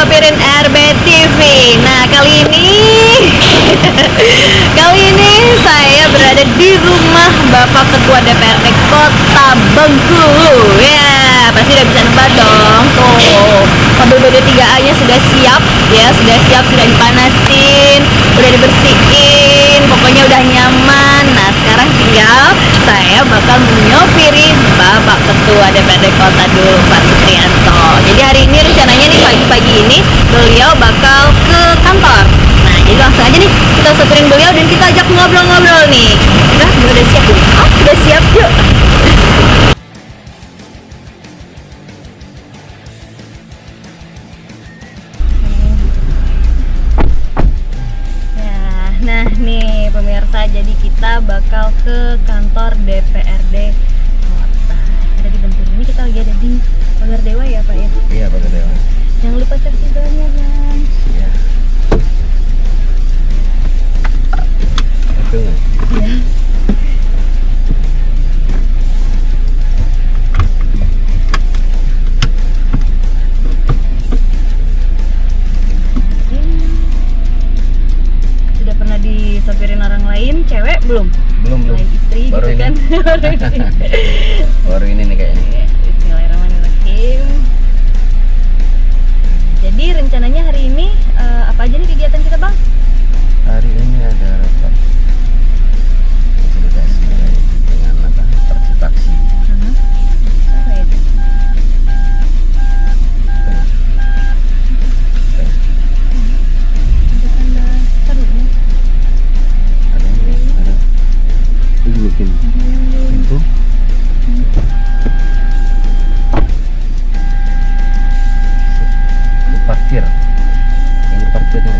sopirin RBTV. Nah, kali ini saya berada di rumah Bapak Ketua DPRD Kota Bengkulu. Ya, pasti udah bisa nebak dong. Tuh, mobil BD3A-nya sudah siap, ya, sudah dipanasin, udah dibersihin, pokoknya udah nyaman. Nah, sekarang tinggal saya bakal menyopirin Bapak Ketua DPRD Kota dulu, Pak Suprianto. Jadi hari ini rencananya nih pagi-pagi ini beliau bakal ke kantor. Nah, jadi langsung aja nih kita sopirin beliau dan kita ajak ngobrol-ngobrol nih. Udah siap belum? Oh, udah siap, yuk. Nah nih pemirsa, jadi kita bakal ke kantor DPRD Kota. Ada di Bengkulu. Ini kita lagi ada di Pagar Dewa ya Pak ya? Iya, Pagar Dewa. Jangan lupa safety door-nya Bang. Iya. Itu nggak? Iya. Sudah pernah disopirin orang lain, cewek belum? Belum. Lain istri Baru gitu ini. kan? Baru ini nih kayaknya. Bismillahirrahmanirrahim. Jadi rencananya hari ini apa aja nih kegiatan kita Bang? Hari ini ada rapat konsolidasi dengan fraksi-fraksi. Apa itu? Ada tanda serunya. Ada. Ini bikin pintu. Parkir. Ini parkirnya.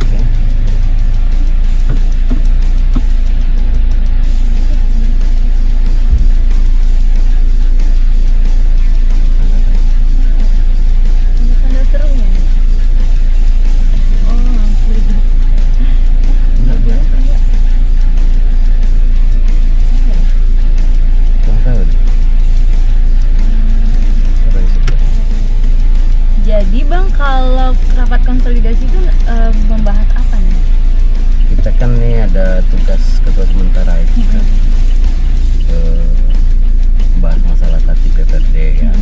Oke. Ada tanda serunya. Oh, lampu hidup. Nggak boleh apa enggak? Kurang tahu. Apa itu? Jadi Bang, kalau rapat konsolidasi itu membahas apa nih? Kita kan nih ada tugas ketua sementara itu kan. Membahas masalah tatip DPRD ya.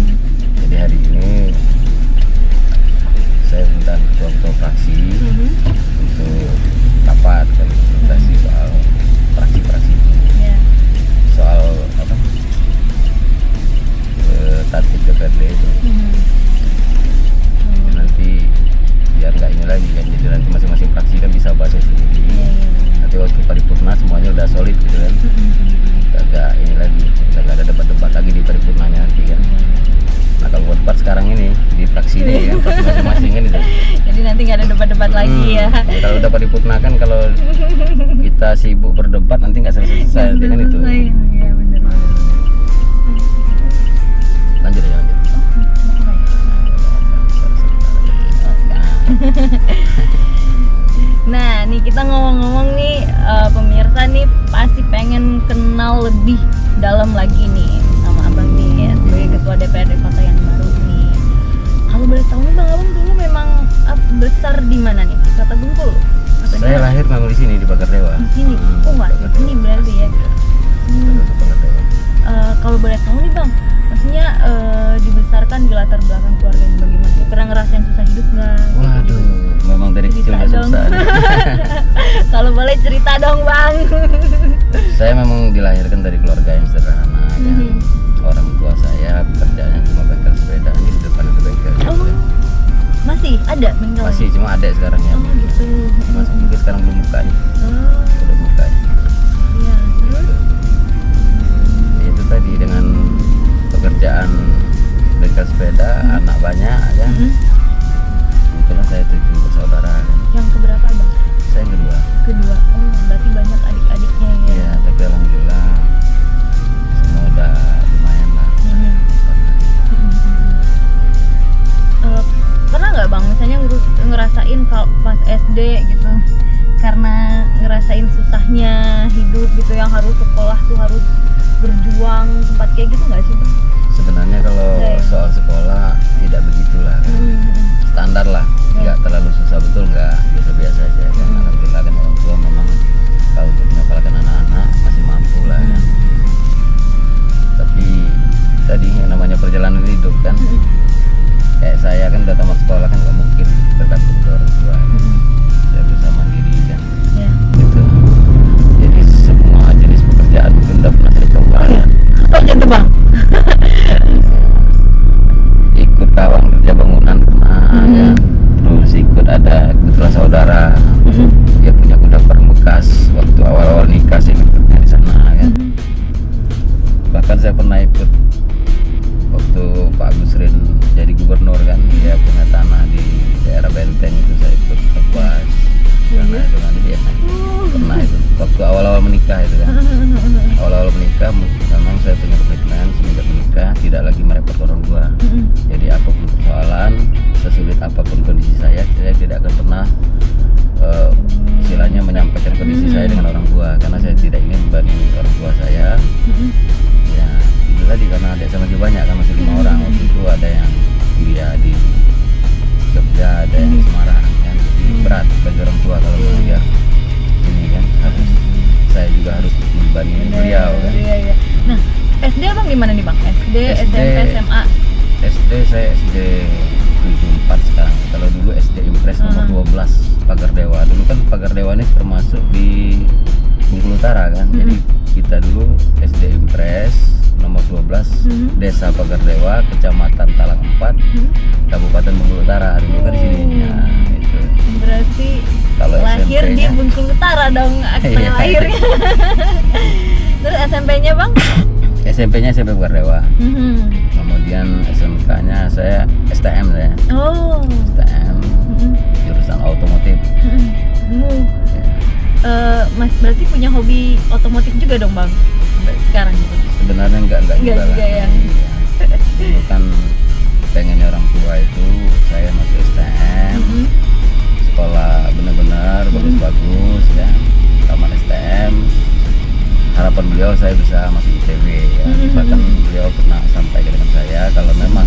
Jadi hari ini saya undang ketua fraksi untuk rapat dan konsultasi soal fraksi-fraksi ini. Ya. Soal apa? Tatip DPRD itu. Nanti biar nggak ini lagi kan, jadi nanti masing-masing fraksi kan bisa bahas sendiri. Nanti waktu paripurna semuanya udah solid gitu kan. Agak ini lagi, udah nggak ada debat-debat lagi di paripurnanya nanti kan. Nah kalau buat debat sekarang ini di fraksi ini kan, fraksi masing-masing kan itu. Jadi nanti nggak ada debat-debat lagi ya. Jadi kalau udah paripurna kan, kalau kita sibuk berdebat nanti nggak selesai nanti kan itu. Iya benar. Lanjut ya, lanjut. Nah, nih kita ngomong-ngomong nih pemirsa nih pasti pengen kenal lebih dalam lagi nih sama Abang nih ya, sebagai ketua DPRD Kota yang baru nih. Kalau boleh tahu nih Bang, Abang dulu memang besar di mana nih? Kota Bengkulu? Atau Saya di mana? lahir memang di sini di Pagar Dewa. Di sini. Oh, wah, di sini berarti ya. Pagar Dewa. Kalau boleh tahu nih Bang, maksudnya dibesarkan di latar belakang keluarga yang bagaimana? Pernah ngerasain susah hidup nggak? Waduh, memang dari kecil udah Cerita dong. susah. Kalau boleh cerita dong Bang. Saya memang dilahirkan dari keluarga yang sederhana kan. Orang tua saya pekerjaannya cuma bengkel sepeda. Ini di depan ada bengkel. Oh, masih ada bengkel? Masih, cuma adek sekarang yang Oh gitu. Mas mungkin sekarang belum buka nih. Oh, Udah buka. iya. Terus? Itu tadi dengan pekerjaan bengkel sepeda, anak banyak kan. Kebetulan saya 7 bersaudara kan. Yang keberapa Bang? Saya yang kedua. Kedua. Oh, berarti banyak adik-adiknya ya? Iya, tapi alhamdulillah semua udah lumayan lah. Pernah nggak Bang, misalnya ngerasain kalau pas SD gitu, karena ngerasain susahnya hidup gitu, yang harus sekolah tuh harus berjuang, sempat kayak gitu nggak sih Bang? Sebenarnya kalau soal sekolah tidak begitulah kan. Standar lah, nggak terlalu susah, betul nggak, biasa-biasa aja kan. Alhamdulillah kan orang tua memang kalau untuk menyekolahkan anak-anak masih mampu lah kan. Tapi tadi yang namanya perjalanan hidup kan, kayak saya kan udah tamat sekolah kan nggak mungkin tergantung ke orang tua kan. Saya berusaha mandiri kan, gitu. Jadi semua jenis pekerjaan mungkin udah pernah saya coba ya. Oh gitu bang. Ikut kawan kerja bangunan pernah ya. Terus ikut ada kebetulan saudara, dia punya kuda perang bekas. Waktu awal-awal nikah saya ikut kerja di sana kan. Bahkan saya pernah ikut waktu Pak Agus Rin jadi gubernur kan, dia punya tanah di daerah Benteng itu, saya ikut ngebas karena dengan dia pernah itu waktu awal-awal menikah itu kan. Awal-awal menikah memang saya punya komitmen semenjak menikah tidak lagi merepotkan orang tua. Jadi apapun persoalan, sesulit apapun kondisi saya tidak akan pernah istilahnya menyampaikan kondisi saya dengan orang tua, karena saya tidak ingin membebani orang tua saya. Ya itu tadi, karena adik saya masih banyak kan, masih 5 orang waktu itu, ada yang kuliah di Jogja, ada yang di Semarang kan. Jadi berat bagi orang tua kalau mengajar ini kan, harus saya juga harus membebani beliau kan. Iya. Nah, SD abang di mana nih bang? SD, SMP, SMA? SD saya SD 74 sekarang. Kalau dulu SD Impres nomor 12 Pagar Dewa. Dulu kan Pagar Dewa ini termasuk di Bengkulu Utara kan. Jadi kita dulu SD Impres nomor 12 Desa Pagar Dewa, Kecamatan Talang 4, Kabupaten Bengkulu Utara. Dulu kan di sini. Nah, itu. Berarti kalau lahir di Bengkulu Utara dong akte lahirnya. Terus SMP-nya bang? SMP-nya SMP Pagar Dewa. Kemudian SMK-nya saya STM saya. Oh. STM jurusan otomotif. Ya. Mas berarti punya hobi otomotif juga dong bang? Sekarang gitu? Sebenarnya enggak juga lah. Ya. Dulu kan pengennya orang tua itu saya masuk STM, sekolah benar-benar bagus-bagus ya, taman STM. Harapan beliau saya bisa masuk ITB ya. Bahkan beliau pernah sampaikan dengan saya kalau memang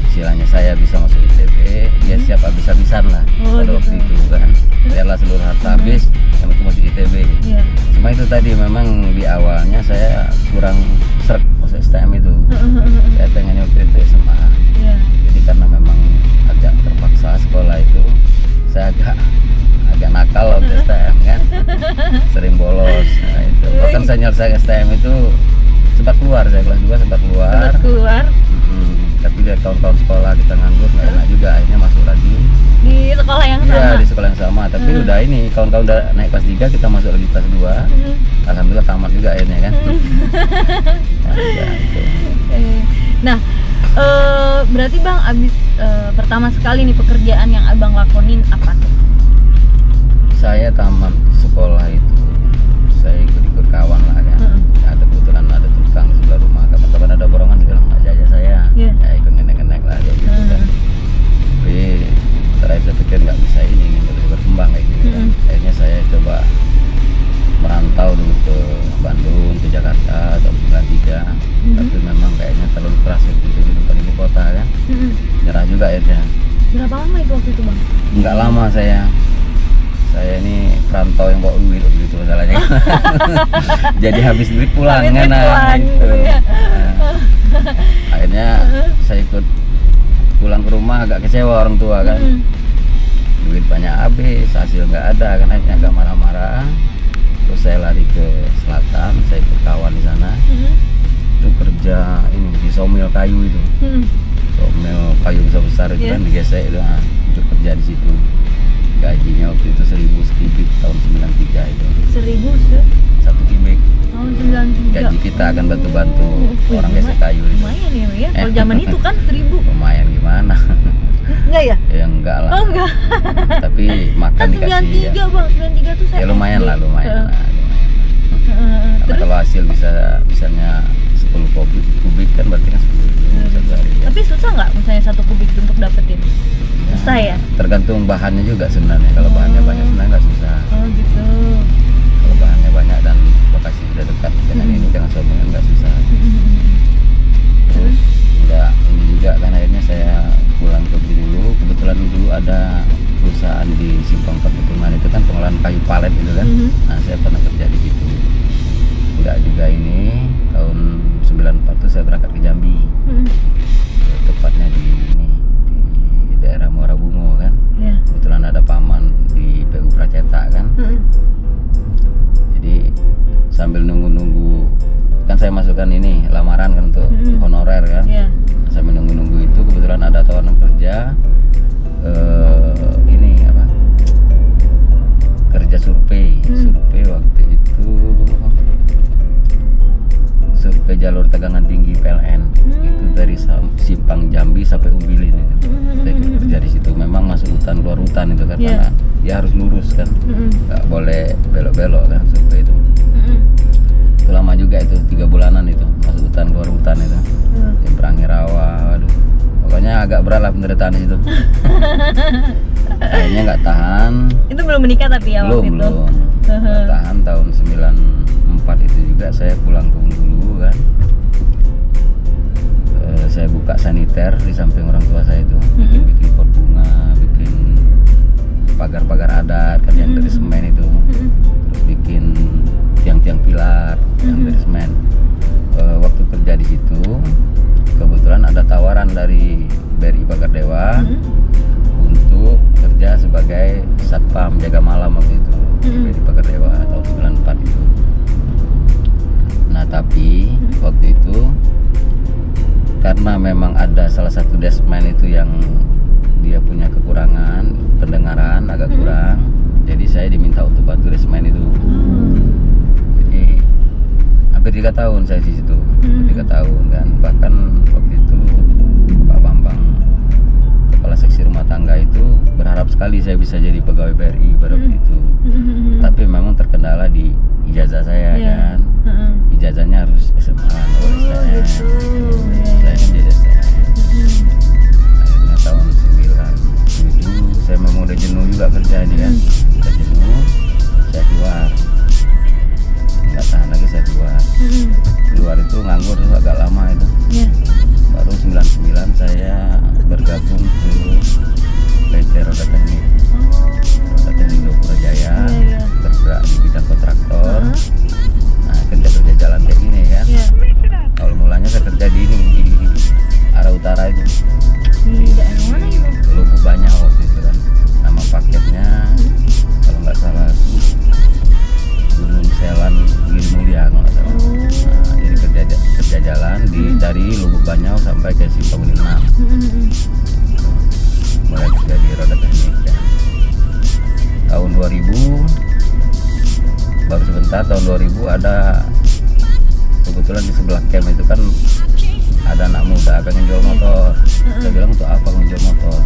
istilahnya saya bisa masuk ITB, dia siap habis-habisan lah pada waktu itu kan. Biarlah seluruh harta habis, yang penting masuk ITB. Cuma itu tadi, memang di awalnya saya kurang srek masuk STM itu. Saya pengennya waktu itu SMA. Jadi karena memang agak terpaksa sekolah itu, saya agak nakal waktu STM kan, sering bolos. Nah, itu. Bahkan saya nyelesai STM itu sempat keluar, saya kelas 2 sempat keluar. Tapi dari tahun-tahun sekolah kita nganggur nggak enak juga, akhirnya masuk lagi di sekolah yang sama. Iya, di sekolah yang sama. Tapi udah ini, kawan-kawan udah naik kelas 3, kita masuk lagi kelas 2. Alhamdulillah tamat juga akhirnya kan. Nah, berarti bang abis pertama sekali nih pekerjaan yang abang lakonin apa tuh? Saya tamat sekolah itu, saya ikut kawan lah kan. Ada kebetulan ada tukang di sebelah rumah, kapan-kapan ada borongan bilang aja saya, ya ikut ngenek-ngenek lah kayak gitu kan. Tapi terakhir saya pikir nggak bisa ini nggak bisa berkembang kayak gitu kan. Akhirnya saya coba merantau dulu ke Bandung, ke Jakarta tahun 93. Tapi memang kayaknya terlalu keras waktu itu kehidupan ibu kota kan. Nyerah juga akhirnya. Berapa lama itu waktu itu bang? Nggak lama saya ini perantau yang bawa duit gitu masalahnya. Jadi habis duit pulang kan, nah, itu. Akhirnya saya ikut pulang ke rumah, agak kecewa orang tua kan. Duit banyak habis, hasil nggak ada kan, akhirnya agak marah-marah. Terus saya lari ke selatan, saya ikut kawan di sana. Itu kerja ini di sawmill kayu itu. Sawmill kayu besar-besar itu kan digesek itu, ikut kerja di situ. Gajinya waktu itu 1.000 sekibik tahun 93 itu. 1.000 1 kubik. tahun 93. Gaji kita akan bantu-bantu orang gesek kayu itu. Lumayan ya, kalau zaman itu kan 1.000. Lumayan gimana? Enggak ya? Ya enggak lah. Oh enggak. Tapi makan Kan dikasih 93 ya. bang, 93 tuh saya Ya lumayan lah. Karena Terus? kalau hasil misalnya 10 kubik kan berarti kan 10.000 satu hari ya. Tapi susah nggak misalnya 1 kubik untuk dapetin? Susah ya? Tergantung bahannya juga sebenarnya. Kalau bahannya banyak sebenarnya nggak susah. Oh gitu. Kalau bahannya banyak dan lokasi sudah dekat dengan ini, dengan sawmill nggak susah. Terus kayu palet gitu kan. Nah saya pernah kerja di situ. Enggak juga ini tahun 94 tuh saya berangkat ke Jambi. Tepatnya di daerah Muara Bungo kan. Kebetulan ada paman di PU Pracetak kan. Jadi sambil nunggu-nunggu kan saya masukkan ini lamaran kan untuk honorer kan. Sambil nunggu-nunggu itu kebetulan ada tawaran kerja ini apa? Kerja survei waktu itu survei jalur tegangan tinggi PLN itu dari Simpang Jambi sampai Umbilin itu. Saya kerja di situ. Memang masuk hutan keluar hutan itu kan karena dia harus lurus kan, nggak boleh belok-belok kan survei itu. Itu lama juga itu 3 bulanan itu masuk hutan keluar hutan itu. Berangi rawa, aduh. Pokoknya agak berat lah penderitaan di situ. Akhirnya nggak tahan. Itu belum menikah tapi ya waktu itu. Belum. Nggak tahan tahun 94 itu juga saya pulang ke Bengkulu kan. Saya buka saniter di samping orang tua saya itu, bikin pot bunga, bikin pagar-pagar adat kan yang dari semen itu, terus bikin tiang-tiang pilar yang dari semen. Waktu kerja di situ kebetulan ada tawaran dari BRI Bagardewa untuk kerja sebagai satpam jaga malam waktu itu di BRI Bagardewa tahun 94 itu. Nah tapi waktu itu karena memang ada salah satu desmen itu yang dia punya kekurangan pendengaran agak kurang, jadi saya diminta untuk bantu desmen itu. Jadi hampir 3 tahun saya di situ, 3 tahun kan. Bahkan waktu itu Pak Bambang kepala seksi rumah tangga itu berharap sekali saya bisa jadi pegawai BRI pada waktu itu. Tapi memang terkendala di ijazah saya kan. Ijazahnya harus SMA atau STM. Saya kan jadi STM. Akhirnya tahun 97 saya memang udah jenuh juga kerja ini kan. Udah jenuh, saya keluar. Nggak tahan lagi saya keluar. Keluar itu nganggur itu agak lama itu. Baru 99 saya bergabung ke PT Roda Teknik. Roda Teknik Gapura Jaya, bergerak di bidang kontraktor. Nah, kerja jalan kayak gini kan. Kalau mulanya saya kerja di ini di arah utara itu. Di daerah mana itu? Lubuk Banyak waktu itu kan. Nama paketnya kalau nggak salah Gunung Selan Giri Mulia kalau nggak salah. Nah, jadi kerja jalan dari Lubuk Banyak sampai ke Simpang 6. Mulai kerja di Roda Teknik kan. Tahun 2000 baru sebentar, tahun 2000 ada kebetulan di sebelah camp itu kan ada anak muda pengen jual motor. Saya bilang untuk apa pengen jual motor?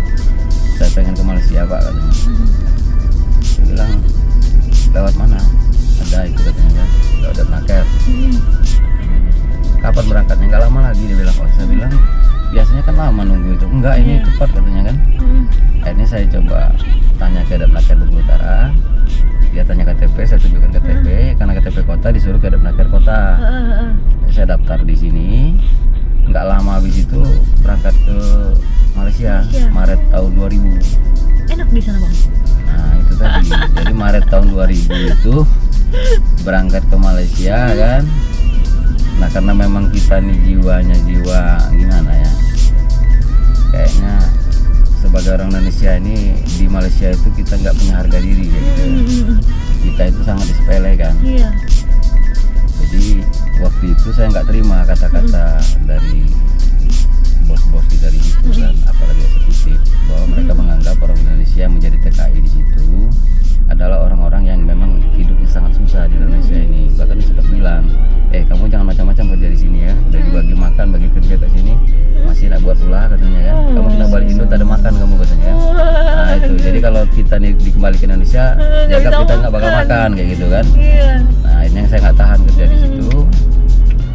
Saya pengen ke Malaysia Pak katanya. Saya bilang lewat mana? Ada itu katanya kan, lewat Naker. Kapan berangkatnya? Nggak lama lagi dia bilang. Saya bilang biasanya kan lama nunggu itu. Enggak, ini cepat katanya kan. Akhirnya saya coba tanya ke Naker Bengkulu Utara. Dia tanya KTP, saya tunjukkan KTP. Karena KTP kota disuruh ke Naker kota. Saya daftar di sini. Nggak lama habis itu berangkat ke Malaysia. Maret tahun 2000. Enak di sana Bang? Nah itu tadi. Jadi Maret tahun 2000 itu berangkat ke Malaysia kan. Nah karena memang kita nih jiwanya jiwa gimana ya, kayaknya sebagai orang Indonesia ini di Malaysia itu kita nggak punya harga diri kayak gitu. Kita itu sangat disepelekan. Jadi waktu itu saya nggak terima kata-kata dari bos-bos kita di situ kan, apalagi eksekutif, bahwa mereka menganggap orang Indonesia menjadi TKI di situ adalah orang-orang yang memang hidupnya sangat susah di Indonesia ini. Bahkan dia sudah bilang, kamu jangan macam-macam kerja di sini ya, udah dibagi makan, bagi kerja ke sini, masih nak buat ulah katanya kan. Kamu kena balik Indo tak ada makan kamu katanya kan. Nah itu, jadi kalau kita nih dikembali ke Indonesia, jaga kita nggak bakal makan kayak gitu kan. Nah ini yang saya nggak tahan kerja di situ.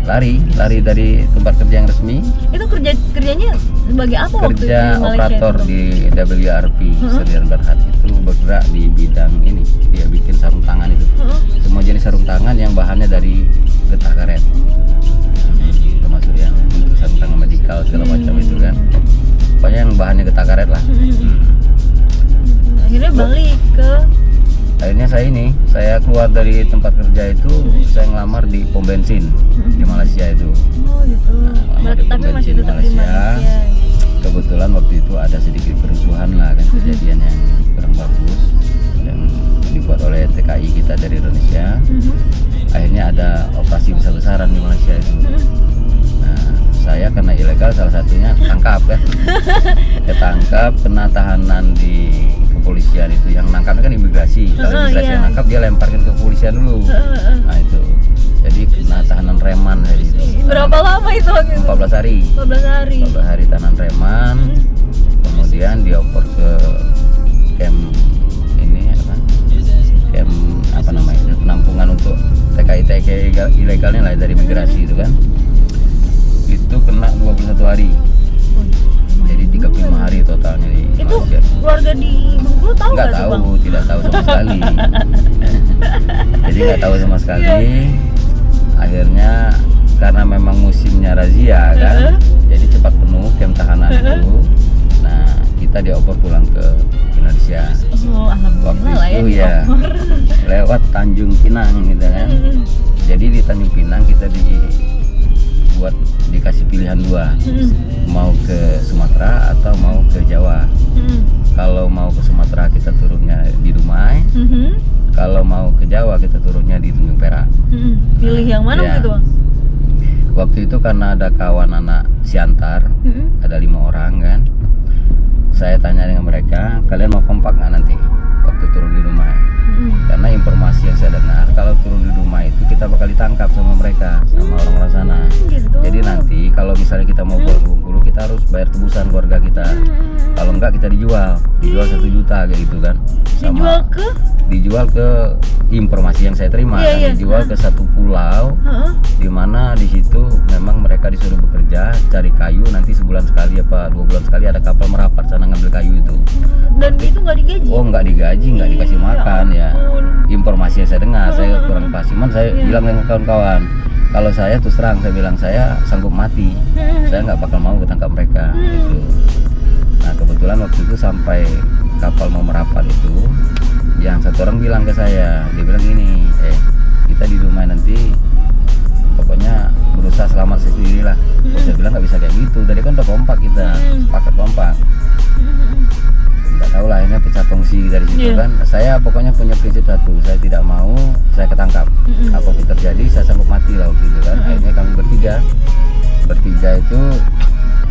Lari dari tempat kerja yang resmi. Itu kerjanya sebagai apa waktu itu? Kerja operator di WRP Sedian Berhad itu bergerak di bidang ini. Dia bikin sarung tangan itu. Semua jenis sarung tangan yang bahannya dari getah karet. Termasuk yang untuk sarung tangan medikal segala macam itu kan. Pokoknya yang bahannya getah karet lah. Akhirnya balik ke. Akhirnya Makanya saya keluar dari tempat kerja itu, saya ngelamar di pom bensin di Malaysia itu. Oh gitu. Ngelamar di pom Tapi masih bensin di tetap di Malaysia. Kebetulan waktu itu ada sedikit kerusuhan lah kan, kejadian yang kurang bagus yang dibuat oleh TKI kita dari Indonesia. Akhirnya ada operasi besar-besaran di Malaysia itu. Nah, saya karena ilegal salah satunya tangkap kan. Ketangkap, kena tahanan di kepolisian itu. Yang nangkap kan imigrasi. Kalau imigrasi yang nangkap dia lemparkan ke kepolisian dulu. Nah itu. Jadi kena tahanan reman dari itu. Berapa lama itu waktu itu? 14 hari. 14 hari. 14 hari tahanan reman. Kemudian dioper ke camp ini apa namanya? Penampungan untuk TKI ilegalnya lah dari imigrasi itu kan. Itu kena 21 hari. Jadi 35 hari totalnya di Itu Malaysia. keluarga di Bengkulu tahu Nggak tuh, tahu, Bang? tidak tahu sama sekali. Jadi nggak tahu sama sekali. Akhirnya karena memang musimnya razia kan, jadi cepat penuh camp tahanan itu. Nah, kita dioper pulang ke Indonesia. Oh, alhamdulillah lah ya. Waktu itu ya lewat Tanjung Pinang gitu kan. Jadi di Tanjung Pinang kita dikasih pilihan dua, mau ke Sumatera atau mau ke Jawa. Kalau mau ke Sumatera kita turunnya di Dumai, kalau mau ke Jawa kita turunnya di Tanjung Perak. Pilih yang mana Ya. gitu, Bang? Waktu itu karena ada kawan anak Siantar, ada 5 orang kan. Saya tanya dengan mereka, kalian mau kompak nggak nanti waktu turun di Dumai? Karena informasi yang saya dengar, kalau turun di Dumai itu kita bakal ditangkap sama mereka, sama orang-orang sana. Gitu. Jadi nanti kalau misalnya kita mau pulang ke Bengkulu, kita harus bayar tebusan keluarga kita. Kalau enggak kita dijual 1 juta kayak gitu kan. Dijual ke informasi yang saya terima, kan? Dijual ke satu pulau, di mana di situ memang mereka disuruh bekerja, cari kayu, nanti sebulan sekali apa 2 bulan sekali ada kapal merapat sana ngambil kayu itu. Dan itu nggak digaji? Oh, nggak digaji, nggak dikasih makan ya. Informasi yang saya dengar, saya kurang pasti, cuman saya bilang dengan kawan-kawan, kalau saya terus terang saya bilang saya sanggup mati, saya nggak bakal mau ketangkap mereka gitu. Nah kebetulan waktu itu sampai kapal mau merapat itu, yang satu orang bilang ke saya, dia bilang gini, kita di Dumai nanti pokoknya berusaha selamat sendiri lah. Saya bilang nggak bisa kayak gitu, tadi kan udah kompak kita, sepakat kompak. Nggak tahu lah, akhirnya pecah kongsi dari situ kan. Saya pokoknya punya prinsip satu, saya tidak mau saya ketangkap. Apapun terjadi saya sanggup mati lah waktu itu kan. Akhirnya kami bertiga itu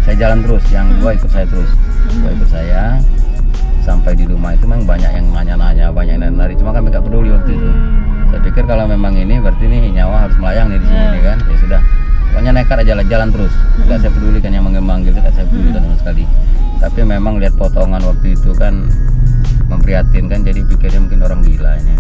saya jalan terus, yang 2 ikut saya terus. 2 ikut saya sampai di rumah itu memang banyak yang nanya-nanya, banyak yang nari, cuma kami nggak peduli waktu itu. Saya pikir kalau memang ini berarti nih nyawa harus melayang nih di sini nih kan. Ya sudah, pokoknya nekat aja jalan terus. Nggak saya peduli kan yang manggil-manggil itu, nggak saya peduli sama sekali. Tapi memang lihat potongan waktu itu kan memprihatinkan, jadi pikirnya mungkin orang gila ini.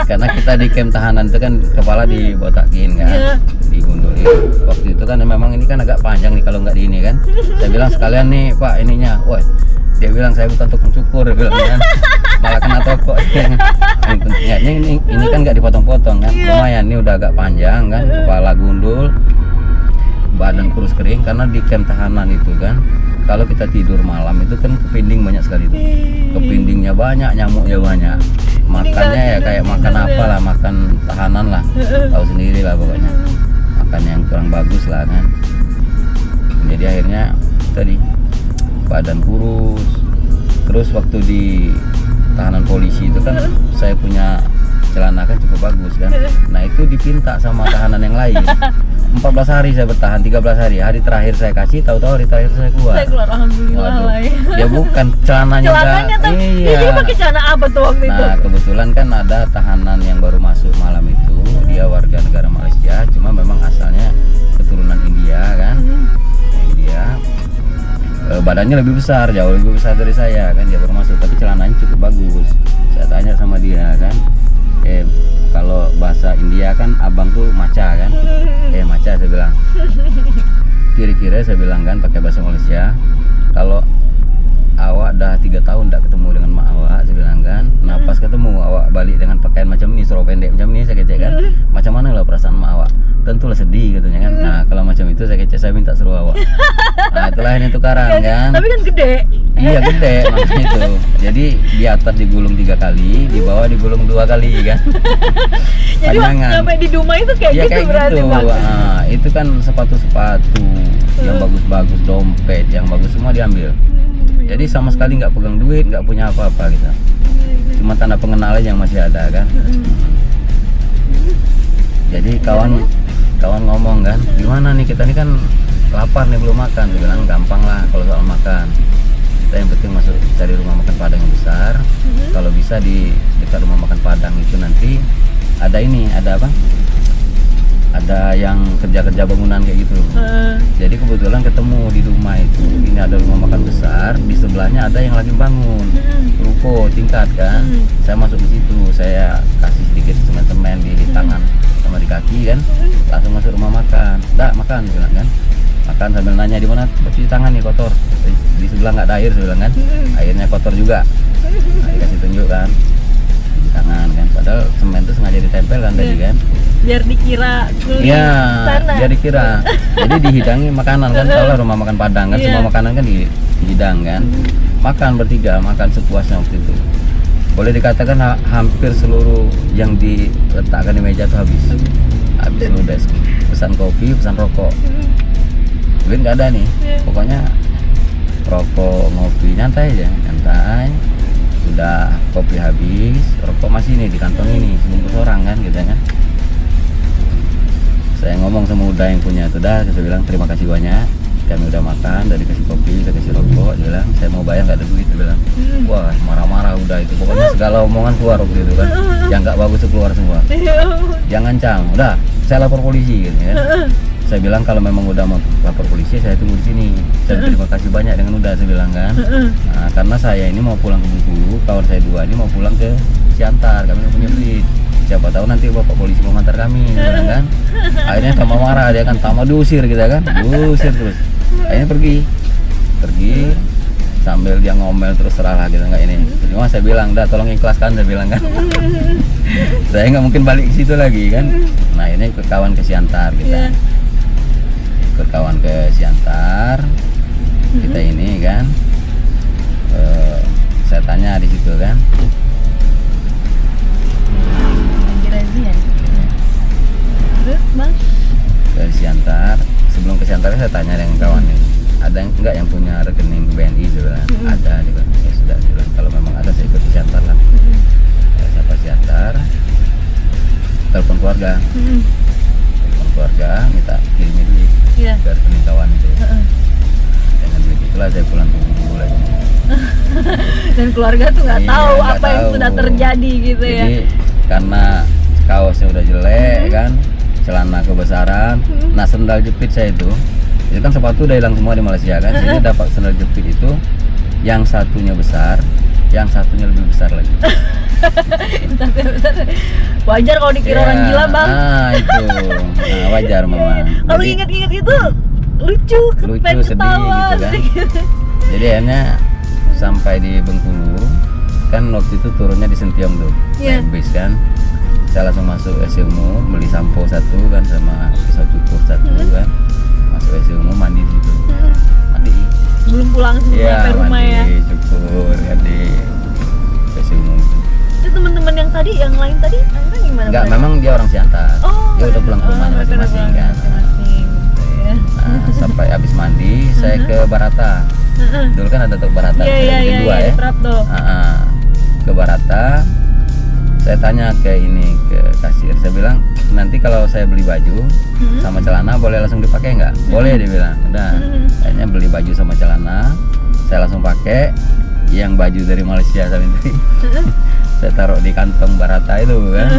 Karena kita di camp tahanan itu kan kepala dibotakin kan, digundulin. Waktu itu kan memang ini kan agak panjang nih kalau nggak di ini kan. Saya bilang sekalian nih Pak ininya, woi. Dia bilang saya bukan tukang cukur, dia bilang kan. Malah kena tokok. ini kan nggak dipotong-potong kan, lumayan ini udah agak panjang kan, kepala gundul, badan kurus kering. Karena di camp tahanan itu kan, kalau kita tidur malam itu kan kepinding banyak sekali tuh. Kepindingnya banyak, nyamuknya banyak. Makannya ya kayak makan apa lah, makan tahanan lah. Tahu sendiri lah pokoknya. Makan yang kurang bagus lah kan. Jadi akhirnya tadi badan kurus. Terus waktu di tahanan polisi itu kan saya punya celana kan cukup bagus kan. Nah itu dipinta sama tahanan yang lain. 14 hari saya bertahan, 13 hari. Hari terakhir saya kasih, tahu-tahu hari terakhir saya keluar. Saya keluar, alhamdulillah lah ya. Ya bukan celananya. Celananya tuh, iya. Dia pakai celana apa tuh waktu itu? Nah kebetulan kan ada tahanan yang baru masuk malam itu, dia warga negara Malaysia, cuma memang asalnya keturunan India kan. India. Badannya lebih besar, jauh lebih besar dari saya kan, dia baru masuk, tapi celananya cukup bagus. Saya tanya sama dia kan, kalau bahasa India kan abang tuh maca kan, maca saya bilang. Kira-kira saya bilang kan pakai bahasa Malaysia, kalau awak dah 3 tahun tak ketemu dengan mak awak, saya bilang kan, napas ketemu awak balik dengan pakaian macam ini, serau pendek macam ini, saya kecek kan. Macam mana lah perasaan mak awak? Tentulah sedih katanya kan. Nah kalau macam itu saya minta suruh awak. Nah itulah ini tukaran kan. Tapi kan gede. Iya gede makanya itu. Jadi di atas digulung 3 kali, di bawah digulung 2 kali kan. Jadi Panjangan. sampai di Dumai itu kayak Iya gitu kayak berarti gitu. Bang. Nah, itu kan sepatu-sepatu yang bagus-bagus, dompet yang bagus semua diambil. Jadi sama sekali nggak pegang duit, nggak punya apa-apa gitu. Cuma tanda pengenalan yang masih ada kan. Jadi kawan ngomong kan, gimana nih kita nih kan lapar nih belum makan. Dia bilang gampang lah kalau soal makan. Kita yang penting masuk cari rumah makan Padang yang besar. Kalau bisa di dekat rumah makan Padang itu nanti ada apa? Ada yang kerja-kerja bangunan kayak gitu. Jadi kebetulan ketemu di rumah itu, ini ada rumah makan besar, di sebelahnya ada yang lagi bangun ruko tingkat kan. Saya masuk di situ, saya kasih sedikit semen-semen di tangan sama di kaki kan, langsung masuk rumah makan. Dah makan bilang kan, makan sambil nanya di mana cuci tangan nih kotor. Di sebelah nggak ada air saya bilang kan, airnya kotor juga. Nah, dikasih tunjuk kan, cuci tangan kan, padahal semen itu sengaja ditempel kan tadi kan. Biar dikira beli Iya, sana. biar dikira. Jadi dihidangi makanan kan, kalau rumah makan Padang kan, semua makanan kan dihidang kan. Makan bertiga, makan sepuasnya waktu itu. Boleh dikatakan hampir seluruh yang diletakkan di meja itu habis ludes. Pesan kopi, pesan rokok. Duit nggak ada nih. Pokoknya rokok, ngopi, nyantai aja, nyantai. Udah kopi habis, rokok masih nih di kantong ini, sebungkus orang kan gitu kan. Saya ngomong sama Uda yang punya itu dah, saya bilang terima kasih banyak, kami udah makan, udah dikasih kopi, udah dikasih rokok. Dia bilang saya mau bayar nggak ada duit, dia bilang. Wah marah-marah udah itu, pokoknya segala omongan keluar waktu itu kan, yang nggak bagus itu keluar semua. Jangan cang, udah saya lapor polisi gitu kan. Saya bilang kalau memang udah mau lapor polisi saya tunggu di sini. Saya terima kasih banyak dengan Uda, saya bilang kan. Nah, karena saya ini mau pulang ke Bengkulu, kawan saya 2 ini mau pulang ke Siantar, kami nggak punya duit. Siapa tahu nanti bapak polisi mau ngantar kami, dia bilang kan. Akhirnya tambah marah dia kan, tambah diusir kita kan, diusir terus. Akhirnya pergi sambil dia ngomel terus serah gitu nggak ini. Cuma saya bilang dah tolong ikhlaskan, saya bilang kan. Saya nggak mungkin balik ke situ lagi kan. Nah ini ikut kawan ke Siantar kita. Ikut kawan ke Siantar kita ini kan. Saya tanya di situ kan. Terus Bang? Ke Siantar, sebelum ke Siantar saya tanya dengan kawan ini, ada yang enggak yang punya rekening BNI juga? Ada, dia bilang. Ya sudah, dia bilang kalau memang ada saya ikut ke Siantar lah. Saya ke Siantar, telepon keluarga, minta kirimi duit ke rekening kawan itu. Dengan duit itulah saya pulang ke Bengkulu lagi. Dan keluarga tuh nggak Iya, tahu nggak apa yang tahu. sudah terjadi gitu ya. Jadi karena kaosnya udah jelek kan, celana kebesaran, nah sendal jepit saya itu kan sepatu udah hilang semua di Malaysia kan. Jadi dapat sendal jepit itu yang satunya besar, yang satunya lebih besar lagi. Wajar kalau dikira orang gila Bang. Ah itu, nah, wajar memang. Kalau Jadi, inget-inget itu lucu, pengen sedih ketawa, gitu kan. Jadi akhirnya sampai di Bengkulu kan, waktu itu turunnya di Sentiong tuh, naik bis kan. Saya langsung masuk SIUMU, beli sampo 1 kan sama pisau cukur 1 kan. Masuk SIUMU, mandi di situ. Mandi. Belum pulang semua ke rumah ya. Mandi, cukur, ganti SIUMU itu. Itu teman-teman yang tadi, yang lain tadi, akhirnya gimana? Enggak, Bang? memang dia orang Siantar. Dia udah pulang ke rumahnya mereka udah masing-masing pulang kan. masing-masing, gitu ya. Nah, sampai habis mandi, saya ke Barata. Dulu kan ada tuh Barata, Iya, kedua ya. Trap tuh. Ke Barata, saya tanya ke kasir, saya bilang nanti kalau saya beli baju sama celana boleh langsung dipakai nggak? Boleh, dia bilang. Udah, akhirnya beli baju sama celana, saya langsung pakai. Yang baju dari Malaysia saya saya taruh di kantong Barata itu kan,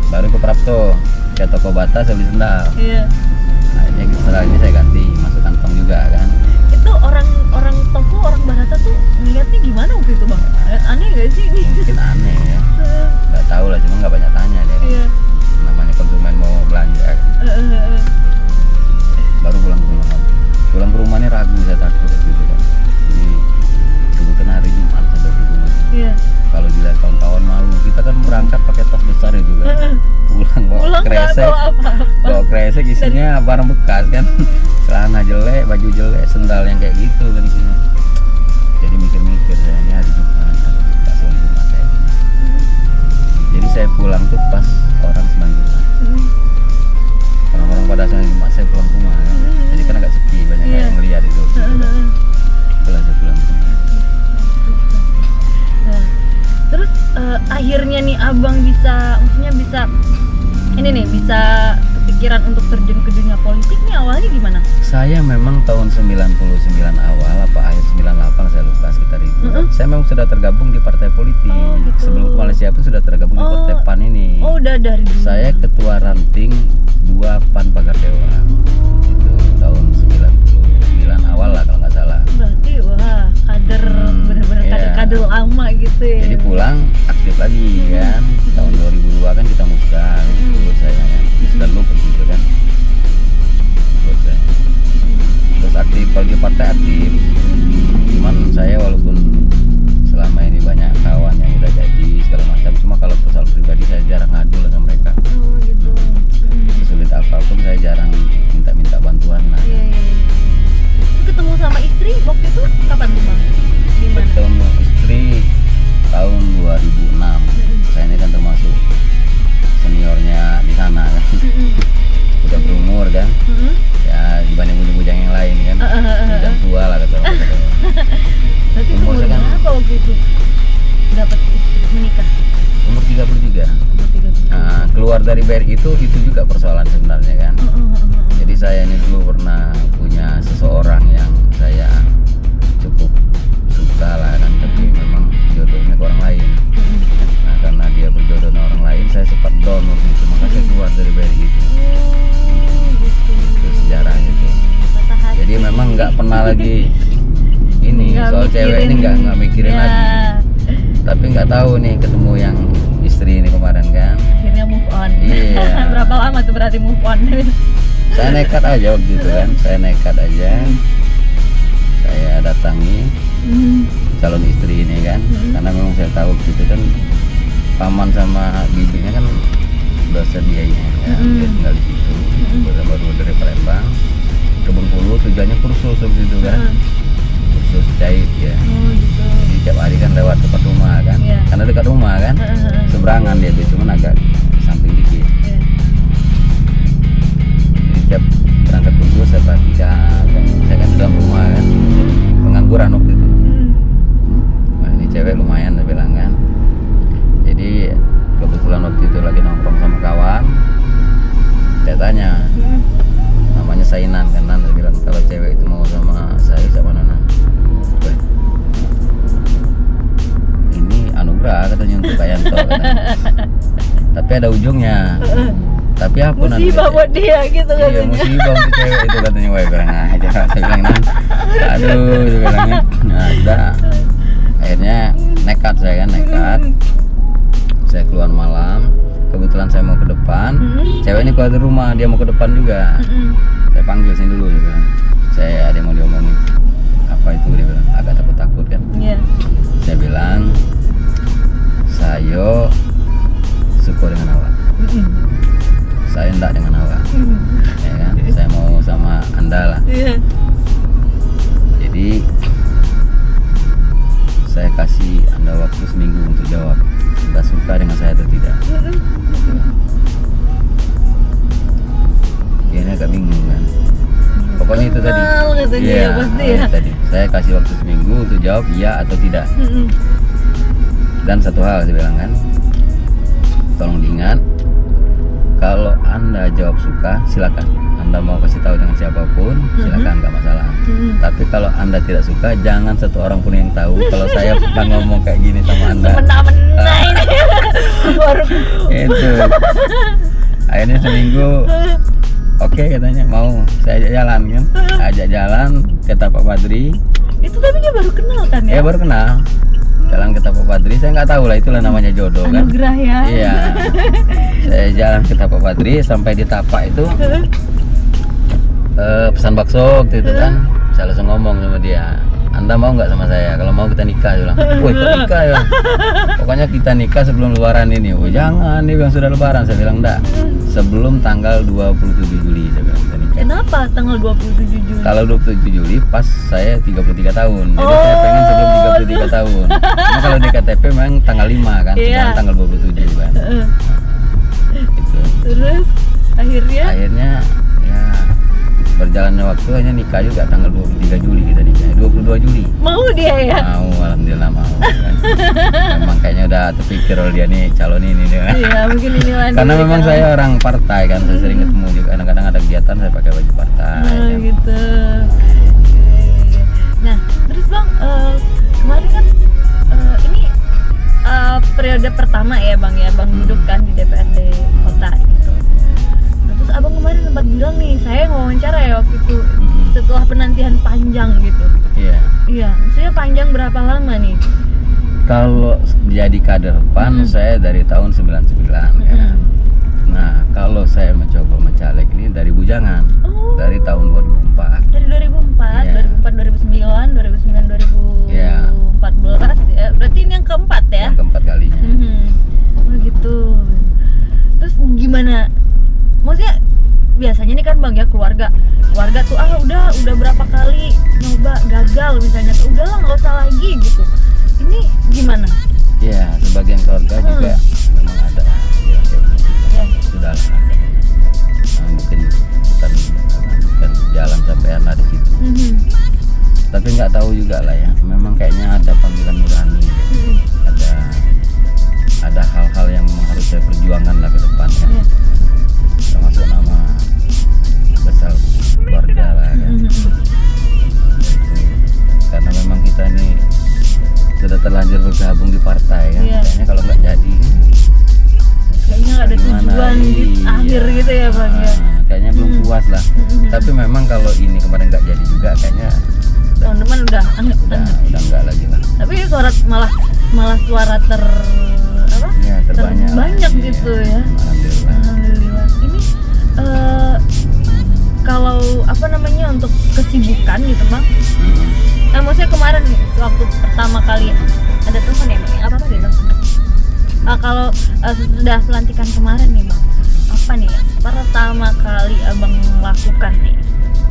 baru ke Prapto, ke toko Bata saya beli sendal. Akhirnya sendal ini saya ganti, masuk kantong juga kan. Itu orang toko, orang Barata tuh ngeliatnya gimana waktu itu Bang? Aneh gak sih ini? Mungkin aneh ya, nggak tahu lah, cuma nggak banyak tanya dia kan. Namanya konsumen mau belanja kan. Baru pulang ke rumahnya ragu, saya takut gitu kan. Jadi kebetulan hari Jumat sampai Bengkulu. Kalau dilihat kawan-kawan malu, kita kan berangkat pakai tas besar itu kan. Pulang bawa kereta isinya barang bekas kan. Celana jelek, baju jelek, sendal yang kayak gitu kan isinya. Jadi mikir-mikir saya ini hari Jumat, kasih hari Jumat kayak gini. Jadi saya pulang tuh pas orang sembang Jumat. Orang-orang pada sembang Jumat saya pulang ke rumah ya. Jadi kan agak sepi, banyak yang ngeliat itu. Itulah saya pulang ke rumah. Nah, terus akhirnya nih abang bisa, maksudnya bisa ini nih, bisa kepikiran untuk terjun ke dunia politik nih awalnya gimana? Saya memang tahun 99 awal apa akhir 98 saya lupa sekitar itu. Saya memang sudah tergabung di partai politik. Gitu. Sebelum ke Malaysia pun sudah tergabung di partai PAN ini. Oh, udah dari dulu. Saya ketua ranting 2 PAN Pagar Dewa. Itu tahun 99 awal lah kalau nggak salah. Berarti wah, kader bener-bener Iya. kader lama gitu ya. Jadi pulang aktif lagi kan. Tahun 2002 kan kita musda, ikut saya kan. Musda lu gitu kan. Ikut saya. Terus aktif kalau di partai aktif. Cuman saya walaupun selama ini banyak kawan yang udah jadi segala macam, cuma kalau persoalan pribadi saya jarang ngadu lah sama mereka. Oh gitu. Sesulit apapun saya jarang minta bantuan lah. Iya, iya. Ketemu sama istri waktu itu kapan tuh bang? Di mana? Ketemu istri tahun 2006. Saya ini kan termasuk seniornya di sana kan. Udah berumur kan. Ya dibanding bujang-bujang yang lain kan. Bujang tua lah kata orang. Berarti Umur umur saya kan- berapa waktu itu dapat istri menikah? Umur 33. Umur 30. Nah, keluar dari BRI itu juga persoalan sebenarnya kan. Jadi saya ini dulu pernah punya seseorang yang saya cukup suka lah kan, tapi memang jodohnya ke orang lain. Nah karena dia berjodoh dengan orang lain, saya sempat down waktu itu, maka saya keluar dari BRI itu. Gitu. Itu sejarahnya tuh. Patah hati. Jadi memang nggak pernah lagi ini Nggak soal cewek ini mikirin. nggak mikirin Ya, lagi. Tapi nggak tahu nih ketemu yang istri ini kemarin kan. akhirnya move on. Iya. Berapa lama tuh berarti move on? Saya nekat aja waktu itu kan, saya nekat aja. Saya datangi calon istri ini kan, karena memang saya tahu waktu itu kan paman sama bibinya kan dosen biayanya kan, dia tinggal di situ. Saya baru dari Palembang ke Bengkulu, tujuannya kursus waktu itu kan, kursus jahit ya. Oh gitu. Jadi tiap hari kan lewat dekat rumah kan, Iya. karena dekat rumah kan, seberangan dia tuh, cuman agak samping dikit. Iya. Jadi tiap berangkat kursus saya perhatikan, saya kan di dalam rumah kan, pengangguran waktu itu. Wah ini cewek lumayan saya bilang kan. Jadi kebetulan waktu itu lagi nongkrong sama kawan, saya tanya, namanya Sainan kan, Nan, saya bilang kalau cewek itu mau sama saya sama Nana. Weh, ini anugerah katanya untuk Kak Yanto katanya. Tapi ada ujungnya. Tapi apa Nan? Musibah buat dia gitu Iya katanya. musibah untuk cewek itu katanya. Wah kurang aja. Saya bilang Nan, aduh saya bilangnya. Nah udah, akhirnya nekat saya kan, nekat. Saya keluar malam, kebetulan saya mau ke depan. Cewek ini keluar dari rumah, dia mau ke depan juga. Saya panggil sini dulu, dia bilang. Saya ada yang mau diomongin. Apa itu dia bilang, agak takut-takut kan. Iya. Saya bilang, saya suka dengan awak. Saya enggak dengan awak. Ya kan? Saya mau sama Anda lah. Iya. Jadi saya kasih Anda waktu seminggu untuk jawab, Anda suka dengan saya atau tidak. Dia ini agak bingung kan. Pokoknya itu tadi. Kenal katanya ya, pasti ya. itu tadi. Saya kasih waktu seminggu untuk jawab iya atau tidak. Dan satu hal saya bilang kan, tolong diingat, kalau Anda jawab suka, silakan. Anda mau kasih tahu dengan siapapun, silakan, nggak masalah. Tapi kalau Anda tidak suka, jangan satu orang pun yang tahu kalau saya pernah ngomong kayak gini sama Anda. Semena-mena ini. Baru Itu. Akhirnya seminggu, oke katanya mau saya ajak jalan kan, ajak jalan ke Tapak Badri. itu tapi dia baru kenal kan ya? Ya baru kenal. Jalan ke Tapak Badri, saya nggak tahu lah, itulah namanya jodoh kan. Anugerah ya. Iya. Saya jalan ke Tapak Badri, sampai di Tapak itu pesan bakso waktu itu kan. Saya langsung ngomong sama dia, Anda mau nggak sama saya? Kalau mau kita nikah, dia bilang. Woi, kita nikah ya. Pokoknya kita nikah sebelum lebaran ini. Oh jangan, dia bilang sudah lebaran. Saya bilang enggak. Sebelum tanggal 27 Juli saya bilang kita nikah. Kenapa tanggal 27 Juli? Kalau 27 Juli pas saya 33 tahun. Jadi saya pengen sebelum 33 tahun. Cuma kalau di KTP memang tanggal 5 kan, Iya. sedangkan tanggal 27 kan. Gitu. Terus Akhirnya ya berjalannya waktu hanya nikah juga tanggal 23 Juli kita nikah. 22 Juli. mau dia ya? Mau, alhamdulillah mau. Kan. Memang kayaknya udah terpikir kalau dia nih calon ini dia. Iya, mungkin inilah Karena dia memang kan. saya orang partai kan, saya sering ketemu juga. Kadang-kadang ada kegiatan saya pakai baju partai. kan. Gitu. Nah, terus Bang, kemarin kan ini periode pertama ya Bang ya, Bang duduk kan di DPRD kota gitu. Nah, terus Abang kemarin sempat bilang nih, saya wawancara ya waktu itu setelah penantian panjang gitu. Iya. Iya, maksudnya panjang berapa lama nih? Kalau jadi kader PAN saya dari tahun 99 ya. Nah, kalau saya mencoba mencaleg ini dari bujangan. Oh. Dari tahun 2004. Dari 2004, Iya. 2004, 2009, 2009, Iya. 2014 ya. Berarti ini yang keempat ya? Yang keempat kalinya. Oh gitu. Terus gimana? Maksudnya biasanya nih kan Bang ya keluarga tuh udah berapa kali nyoba gagal misalnya, udahlah nggak usah lagi gitu. Ini gimana? Ya, sebagian keluarga juga memang ada yang kayak gitu. Ya. Sudahlah. Nah, mungkin bukan jalan sampai anak di situ. Tapi nggak tahu juga lah ya. Memang kayaknya ada panggilan nurani. Ya. Ada hal-hal yang memang harus saya perjuangkan lah ke depan kan. Ya. Termasuk nama besar keluarga lah kan. Itu. Karena memang kita ini sudah terlanjur bergabung di partai kan. Iya. Kayaknya kalau nggak jadi Kayaknya nggak ada gimana? tujuan di Iya. akhir gitu ya Bang ya. Kayaknya belum puas lah. Tapi memang kalau ini kemarin nggak jadi juga kayaknya Tahun depan udah udah nggak lagi lah. Tapi suara malah suara Ya, terbanyak banyak lah. gitu Iya. ya. Alhamdulillah. Alhamdulillah. Ini kalau apa namanya untuk kesibukan gitu Bang. Nah, maksudnya kemarin nih waktu pertama kali ada telepon ya Bang? Apa gitu? Kalau sudah pelantikan kemarin nih Bang, apa nih yang pertama kali Abang lakukan nih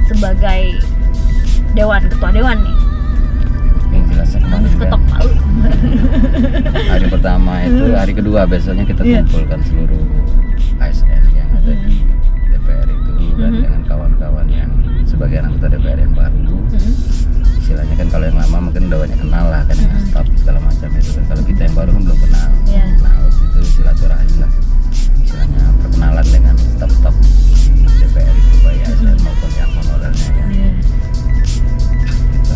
sebagai ketua dewan nih? Yang jelasnya kemarin Harus kan ketok palu. hari pertama itu, hari kedua besoknya kita Iya. kumpulkan seluruh ASN yang ada di DPR itu kan dengan kawan-kawan yang sebagai anggota DPR yang baru. Istilahnya kan kalau yang lama mungkin udah banyak kenal lah kan dengan staf segala macam itu kan. Kalau kita yang baru kan belum kenal. Iya. Nah waktu itu silaturahmi lah, istilahnya perkenalan dengan staf-staf di DPR itu baik ASN maupun yang honorernya kan. Iya. Gitu.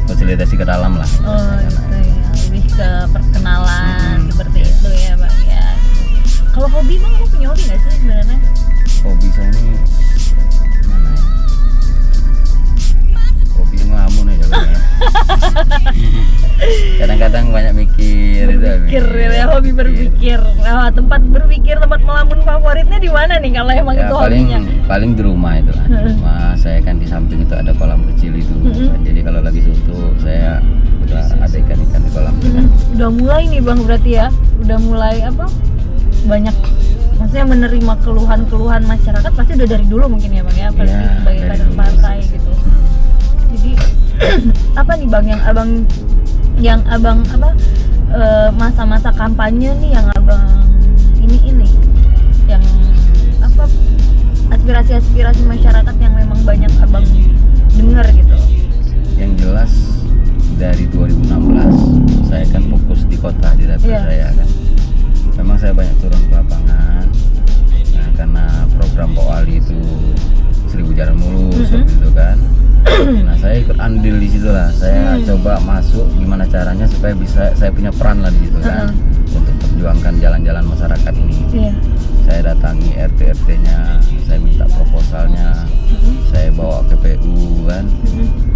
Konsolidasi ke dalam lah. Oh istilahnya. gitu ya, lebih ke perkenalan seperti Iya. itu ya Bang ya. Kalau hobi Bang, kamu punya hobi nggak sih sebenarnya? Hobi saya ini mana ya? Hobi ngelamun aja kayaknya. Kadang-kadang banyak mikir itu. Berpikir ya, hobi berpikir. Nah, tempat berpikir, tempat melamun favoritnya di mana nih kalau emang Ya itu paling hobinya? paling di rumah itu lah. Di rumah saya kan di samping itu ada kolam kecil itu. Jadi kalau lagi suntuk saya udah ada ikan-ikan di kolam itu kan. Udah mulai nih Bang berarti ya, udah mulai apa? Banyak, maksudnya menerima keluhan-keluhan masyarakat pasti udah dari dulu mungkin ya Bang ya, apalagi Iya, sebagai dari kader dulu. partai gitu. Jadi apa nih Bang yang abang apa masa-masa kampanye nih yang abang ini yang apa aspirasi masyarakat yang memang banyak abang dengar gitu. Yang jelas dari 2016 saya kan fokus di kota di dapil Iya. saya kan. Memang saya banyak turun ke lapangan. Nah, karena program Pak Wali itu 1000 jalan mulus waktu itu kan. Nah, saya ikut andil di situ lah. Saya coba masuk gimana caranya supaya bisa saya punya peran lah di situ kan. Untuk perjuangkan jalan-jalan masyarakat ini. Iya. Saya datangi RT-RT-nya, saya minta proposalnya, saya bawa ke PU kan.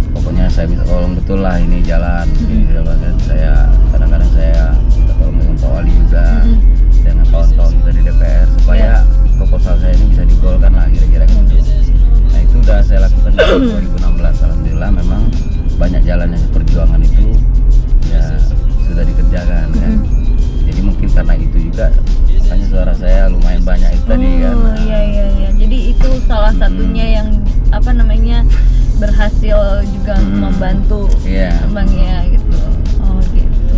Pokoknya saya minta tolong betul lah ini jalan. Ini jalan kan. Saya kadang-kadang saya minta tolong dengan Pak Wali juga, dengan kawan-kawan kita di DPR supaya proposal saya ini bisa digolkan lah kira-kira gitu. Nah itu udah saya lakukan di 2016. Alhamdulillah memang banyak jalan yang saya perjuangkan. tadi kan. Oh iya. Jadi itu salah satunya yang apa namanya berhasil juga membantu Bang ya gitu. Oh gitu.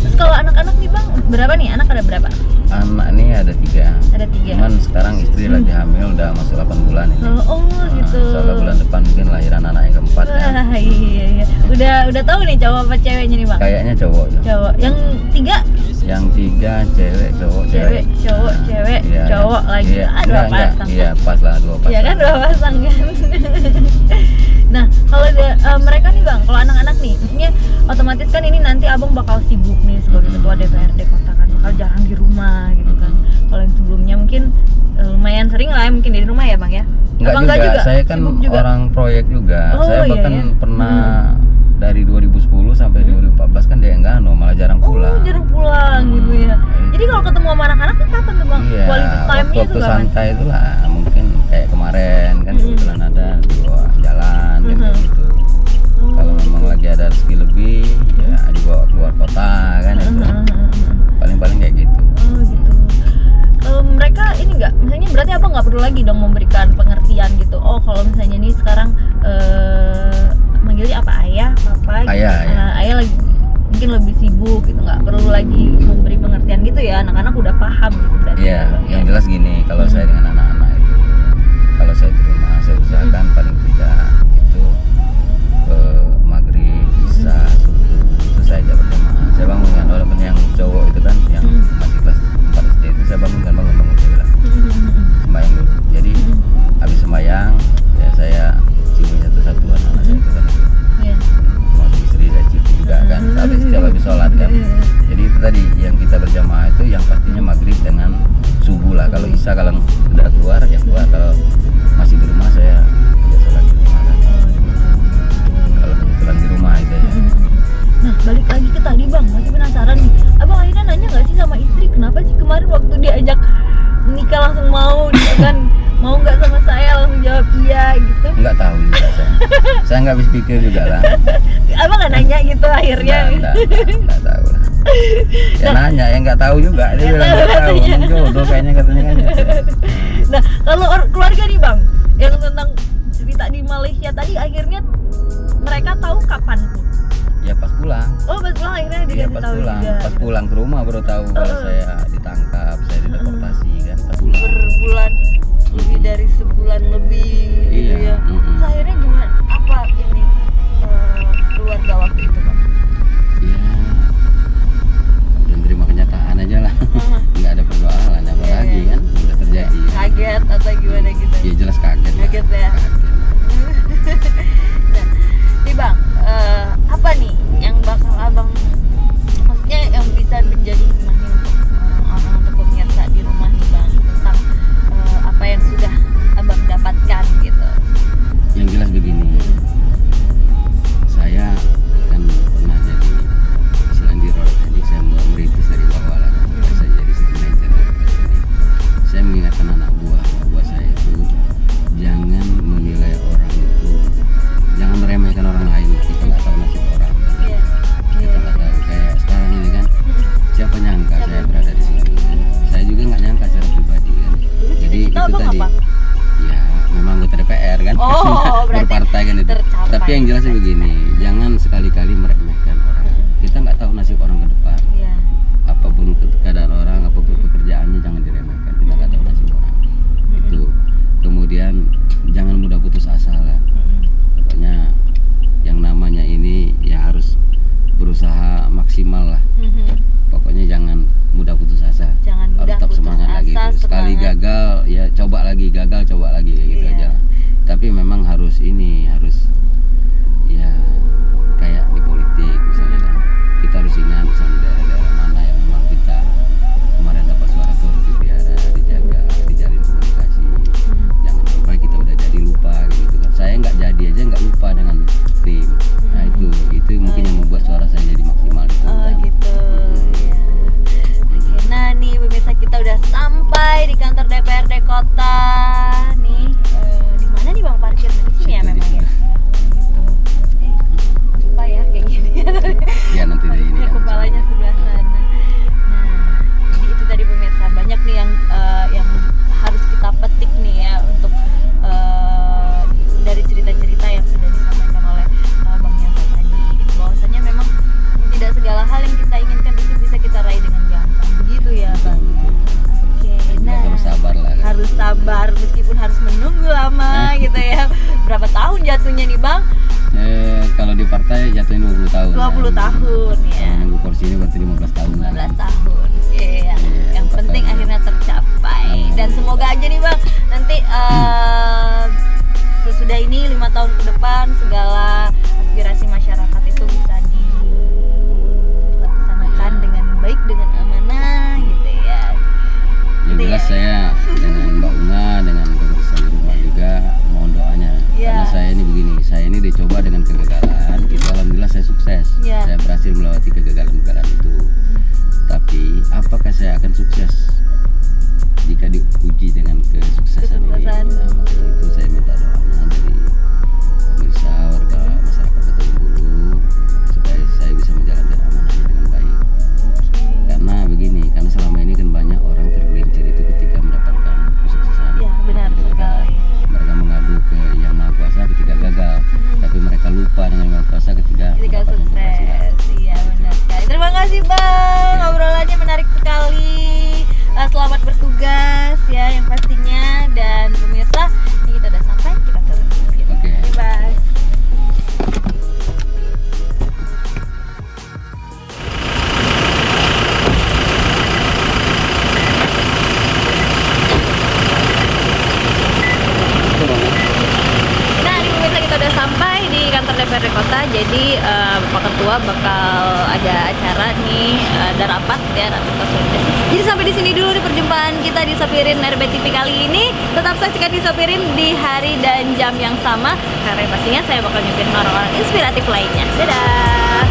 Terus kalau anak-anak nih Bang, berapa nih? Anak ada berapa? Anak nih ada 3. Ada 3. Cuman sekarang istri lagi hamil, udah masuk 8 bulan ini. Oh gitu. Soalnya bulan depan mungkin lahiran anak yang keempat kan. Wah, iya. Udah tahu nih cowok apa ceweknya nih Bang? Kayaknya cowok. Cowok. Yang 3? Yang 3 cewek, cowok, Cewek, cowok, cewek, iya, cowok lagi. Iya, Dua pasang. Iya, pas lah 2 pasang. Iya kan 2 pasang kan. Nah, kalau mereka nih Bang, kalau anak-anak nih, maksudnya otomatis kan ini nanti Abang bakal sibuk nih sebagai ketua DPRD kota kan, bakal jarang di rumah gitu kan. Kalau yang sebelumnya mungkin lumayan sering lah mungkin di rumah ya Bang ya. Enggak juga. Saya kan orang proyek juga. Saya bahkan pernah dari 2010 sampai 2014 kan dia enggak malah jarang pulang. Oh, jarang pulang gitu ya. Jadi kalau ketemu sama anak-anak tuh kapan tuh Bang? Iya, Quality time-nya waktu tuh kapan? santai itulah, mungkin kayak kemarin kan kebetulan ada dibawa jalan kayak gitu. Kalau memang lagi ada rezeki lebih ya dibawa keluar kota kan itu. Paling-paling kayak gitu. Oh gitu. Mereka ini enggak, misalnya berarti Abang nggak perlu lagi dong memberikan pengertian gitu. Oh kalau misalnya nih sekarang manggilnya apa ayah, papa gitu. Ayah lagi mungkin lebih sibuk gitu, nggak perlu lagi memberi pengertian gitu ya, anak-anak udah paham gitu berarti. Iya, yang jelas gini, kalau saya dengan anak-anak itu, kalau saya di rumah saya usahakan paling tidak itu maghrib, isya, subuh itu saya ajak berjamaah. Saya bangunkan walaupun yang cowok itu kan yang masih kelas 4 SD itu saya bangun saya bilang sembahyang dulu. Jadi habis sembahyang ya saya cium satu-satu anak-anak saya itu kan. Mau istri saya cium juga kan, setiap habis sholat kan. Jadi itu tadi yang kita berjamaah itu yang pastinya maghrib dengan subuh lah. Kalau isya kalau udah keluar ya keluar, kalau masih di rumah saya ya sholat di rumah kan. Kalau kebetulan di rumah itu ya. Nah balik lagi ke tadi Bang, masih penasaran nih. Abang akhirnya nanya nggak sih sama istri kenapa sih kemarin waktu diajak nikah langsung mau gitu kan, mau nggak sama saya langsung jawab iya gitu? Nggak tahu juga saya nggak habis pikir juga lah. Abang nggak nanya gitu akhirnya? Nggak tahu lah. Ya nanya, yang nggak tahu juga dia bilang nggak tahu, jodoh kayaknya katanya kan. Nah kalau keluarga nih Bang, yang tentang cerita di Malaysia tadi akhirnya mereka tahu kapan tuh? Ya pas pulang. Oh pas pulang akhirnya dikasih tahu juga. Pas pulang ke rumah baru tahu kalau saya ditangkap, saya dideportasi kan pas pulang. Berbulan lebih dari sebulan lebih gitu ya. Terus akhirnya gimana? Apa ini keluarga waktu itu Bang? Ya dan terima kenyataan aja lah. Nggak ada persoalan apa lagi kan udah terjadi. Kaget atau gimana gitu? Ya jelas kaget. Kaget ya. Nah, nih Bang, apa nih yang bakal Abang, maksudnya yang bisa menjadi hikmah nih untuk orang-orang untuk pemirsa di rumah nih Bang, tentang apa yang sudah Abang dapatkan gitu? Yang jelas begini, saya kan pernah jadi selain di road teknik, saya merintis dari bawah lah kan. Saya jadi city manager di road teknik. Saya mengingatkan anak buah saya itu jangan menilai orang itu, jangan meremehkan orang lain. Kita nggak tahu nasib orang kan? Kita nggak tahu, kayak sekarang ini kan siapa nyangka saya berada di sini kan? Saya juga nggak nyangka secara pribadi kan. Jadi itu tadi ya memang anggota DPR kan. Berpartai kan itu. Tapi yang jelasnya begini, jangan sekali-kali meremehkan orang. Kita nggak tahu nasib orang ke depan. Apapun keadaan orang, apapun pekerjaannya, jangan diremehkan. Kita nggak tahu nasib orang. Itu. Kemudian jangan mudah putus asa lah. Pokoknya yang namanya ini ya harus berusaha maksimal lah. Pokoknya jangan mudah putus asa. Harus tetap semangat lagi. Sekali gagal ya coba lagi, gagal coba lagi kayak gitu aja. Tapi memang harus ya kayak di politik misalnya kan. Kita harus ingat misalnya daerah-daerah mana yang memang kita kemarin dapat suara itu harus dipelihara, dijaga, dijalin komunikasi. Jangan sampai kita udah jadi lupa gitu kan. Saya nggak jadi aja nggak lupa dengan tim. Nah itu mungkin yang membuat suara saya jadi maksimal itu. Gitu. Nah nih pemirsa, kita udah sampai di kantor DPRD kota nih. Di mana nih Bang parkir? Di sini ya memang ya. Gitu. Lupa ya kayak gini. Ya nanti dari ini. Kepalanya jatuhnya nih Bang? Kalau di partai jatuhnya 20 tahun. 20 tahun ya. Nunggu kursi ini berarti 15 tahun. 15 tahun. Iya. Yang penting tahun. akhirnya tercapai. Dan semoga aja nih Bang, nanti sesudah ini 5 tahun ke depan segala aspirasi masyarakat itu bisa dilaksanakan dengan baik, dengan amanah gitu ya. Yang jelas saya dengan Mbak Unga, dengan pemirsa di rumah juga mohon doanya. Iya. Karena saya ini begini, saya ini dicoba dengan kegagalan, itu alhamdulillah saya sukses. Iya. Saya berhasil melewati kegagalan-kegagalan itu. Tapi apakah saya akan sukses jika diuji dengan kesuksesan ini? Kesuksesan. Nah, maka itu saya minta doanya dari pemirsa warga masyarakat Kota Bengkulu supaya saya bisa menjalankan amanahnya dengan baik. Karena begini, karena selama ini kan banyak orang tergelincir itu ketika mendapatkan kesuksesan. Iya, benar sekali. Mereka mengadu ke Yang Maha Kuasa ketika gagal, tapi mereka lupa dengan Yang Maha Kuasa ketika mendapatkan keberhasilan. sukses. Iya, benar sekali. Terima kasih Bang, obrolannya menarik sekali. Selamat bertugas ya yang pastinya, dan pemirsa ini kita udah sampai, kita turun dulu ya. Oke. Bye. Nah, di pemirsa kita udah sampai di kantor DPRD Kota. Jadi Bapak Ketua bakal ada acara nih, ada rapat ya, rapat konsolidasi. Jadi sampai di sini dulu di perjumpaan kita di Sopirin RBTV kali ini. Tetap saksikan di Sopirin di hari dan jam yang sama, karena pastinya saya bakal nyupirin orang-orang inspiratif lainnya. Dadah.